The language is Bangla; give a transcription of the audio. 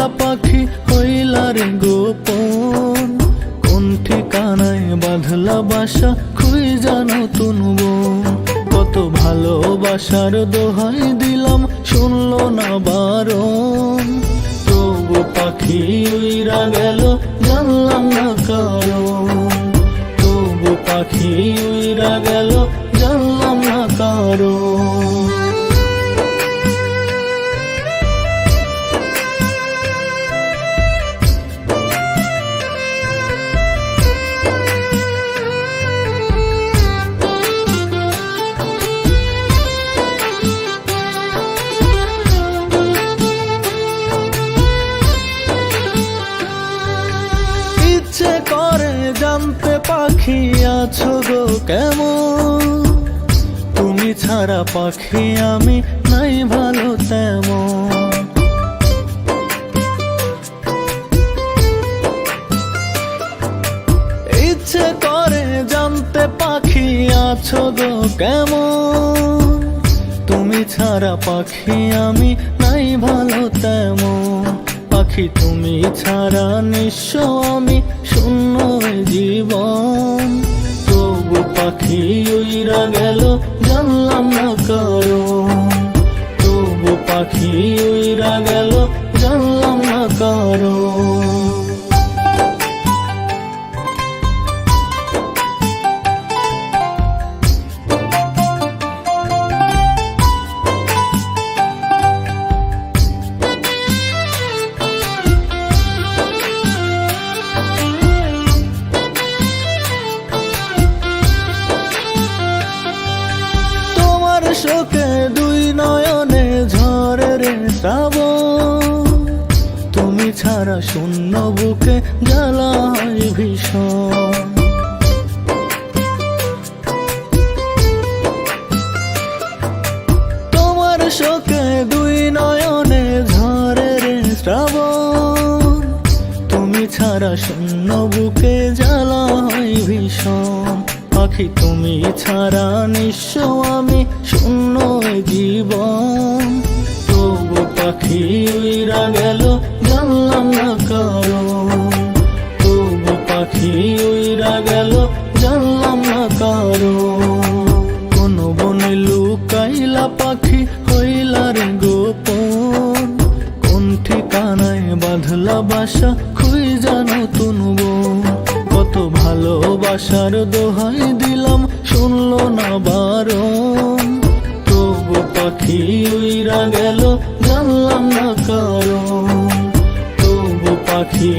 কাইলা পাখি হইলা রে গোপন, কোন ঠিকানায় বাঁধলা বাসা খুঁজা নতুন বন। কত ভালোবাসার দোহাই দিলাম শুনলো না বারণ, তবু পাখি উইরা গেল জানলাম না কারণ। তবু পাখি উইরা গেল জানলাম না কারণ। ইচ্ছে করে জানতে পাখি আছো গো কেমন, তুমি ছাড়া পাখি আমি নাই ভালো তেমন। ইচ্ছে করে জানতে পাখি আছো গো কেমন, তুমি ছাড়া পাখি আমি নাই ভালো তেমন। পাখি তুমি ছাড়া নিঃস্ব আমি শূন্য জীবন, তবু পাখি উইরা গেল জানলাম না কারণ। তবু পাখি উইরা গেল জানলাম না কারণ। শোকে দুই নয়নে ঝরে রে শ্রাবণ, তুমি ছাড়া শূন্য বুকে জ্বালা হয় ভীষণ। তোমার শোকে দুই নয়নে ঝরে রে শ্রাবণ, তুমি ছাড়া শূন্য বুকে জ্বালা হয় ভীষণ। পাখি তুমি ছাড়া নিঃস্ব আমি শূন্য জীবন, তবু পাখি উইরা গেল জানলাম না কারণ। তবু পাখি উইরা গেল জানলাম না কারণ। কোন বনে লুকাইলা পাখি হইলা রে গোপন, কোন ঠিকানায় বাঁধলা বাসা খুঁজা নতুন বন। কত ভালোবাসার দোহাই দিলাম শুনলো না বারণ, তবু পাখি উইরা গেল জানলাম না কারণ। তবু পাখি